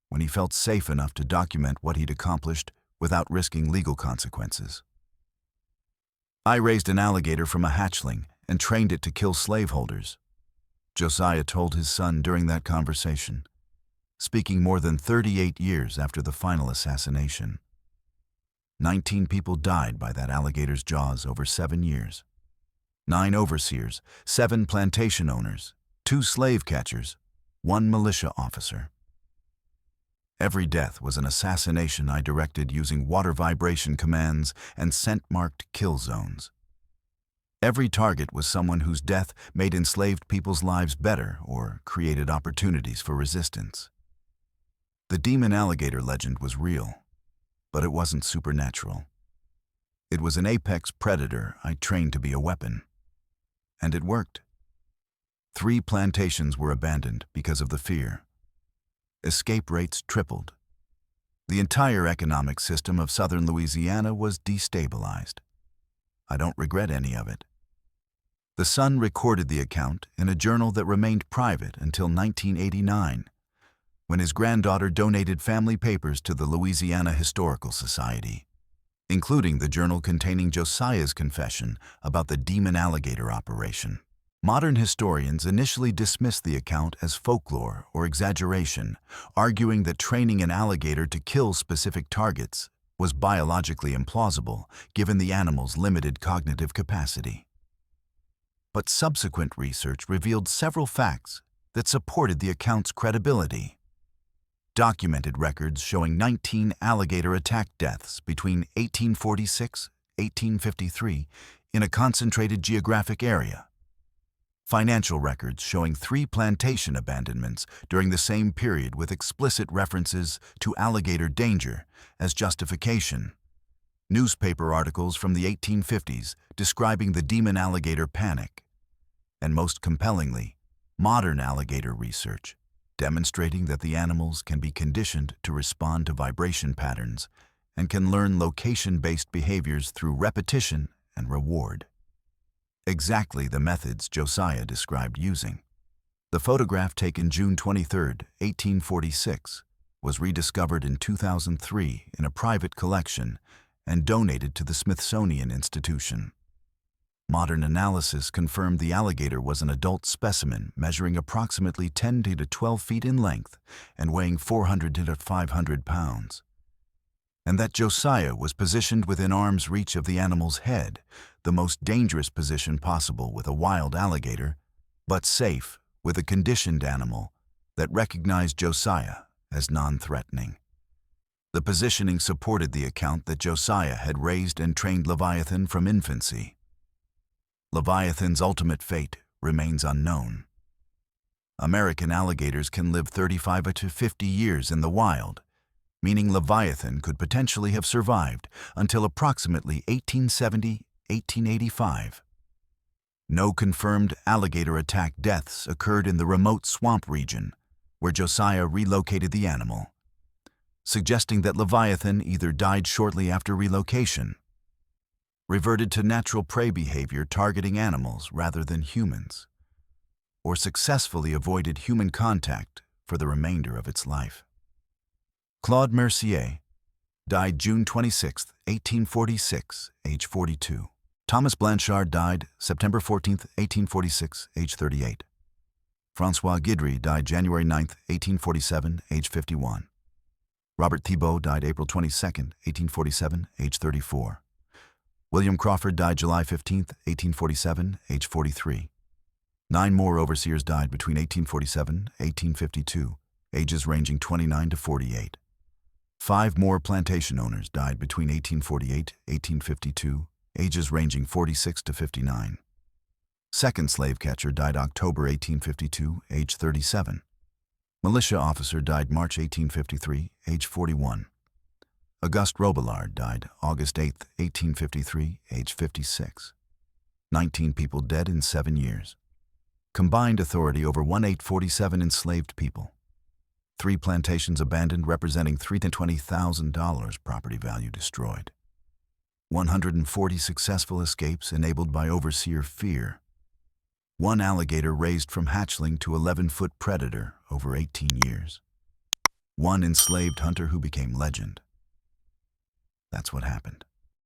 when he felt safe enough to document what he'd accomplished without risking legal consequences. "I raised an alligator from a hatchling and trained it to kill slaveholders," Josiah told his son during that conversation, speaking more than 38 years after the final assassination. 19 people died by that alligator's jaws over 7 years. 9 overseers, 7 plantation owners, 2 slave catchers, 1 militia officer. Every death was an assassination I directed using water vibration commands and scent-marked kill zones. Every target was someone whose death made enslaved people's lives better or created opportunities for resistance. The demon alligator legend was real, but it wasn't supernatural. It was an apex predator I trained to be a weapon. And it worked. 3 plantations were abandoned because of the fear. Escape rates tripled. The entire economic system of southern Louisiana was destabilized. I don't regret any of it. The son recorded the account in a journal that remained private until 1989, when his granddaughter donated family papers to the Louisiana Historical Society, including the journal containing Josiah's confession about the demon alligator operation. Modern historians initially dismissed the account as folklore or exaggeration, arguing that training an alligator to kill specific targets was biologically implausible given the animal's limited cognitive capacity. But subsequent research revealed several facts that supported the account's credibility. Documented records showing 19 alligator attack deaths between 1846 and 1853 in a concentrated geographic area. Financial records showing 3 plantation abandonments during the same period with explicit references to alligator danger as justification. Newspaper articles from the 1850s describing the demon alligator panic. And most compellingly, modern alligator research demonstrating that the animals can be conditioned to respond to vibration patterns and can learn location-based behaviors through repetition and reward. Exactly the methods Josiah described using. The photograph taken June 23, 1846, was rediscovered in 2003 in a private collection and donated to the Smithsonian Institution. Modern analysis confirmed the alligator was an adult specimen measuring approximately 10 to 12 feet in length and weighing 400 to 500 pounds. And that Josiah was positioned within arm's reach of the animal's head, the most dangerous position possible with a wild alligator, but safe with a conditioned animal that recognized Josiah as non-threatening. The positioning supported the account that Josiah had raised and trained Leviathan from infancy. Leviathan's ultimate fate remains unknown. American alligators can live 35 to 50 years in the wild, meaning Leviathan could potentially have survived until approximately 1870-1885. No confirmed alligator attack deaths occurred in the remote swamp region where Josiah relocated the animal, suggesting that Leviathan either died shortly after relocation, reverted to natural prey behavior targeting animals rather than humans, or successfully avoided human contact for the remainder of its life. Claude Mercier died June 26, 1846, age 42. Thomas Blanchard died September 14, 1846, age 38. François Guidry died January 9, 1847, age 51. Robert Thibault died April 22, 1847, age 34. William Crawford died July 15, 1847, age 43. 9 more overseers died between 1847 and 1852, ages ranging 29 to 48. 5 more plantation owners died between 1848 and 1852, ages ranging 46 to 59. Second slave catcher died October 1852, age 37. Militia officer died March 1853, age 41. Auguste Robillard died August 8, 1853, age 56. 19 people dead in 7 years. Combined authority over 1,847 enslaved people. 3 plantations abandoned representing $320,000 property value destroyed. 140 successful escapes enabled by overseer fear. 1 alligator raised from hatchling to 11-foot predator over 18 years. 1 enslaved hunter who became legend. That's what happened.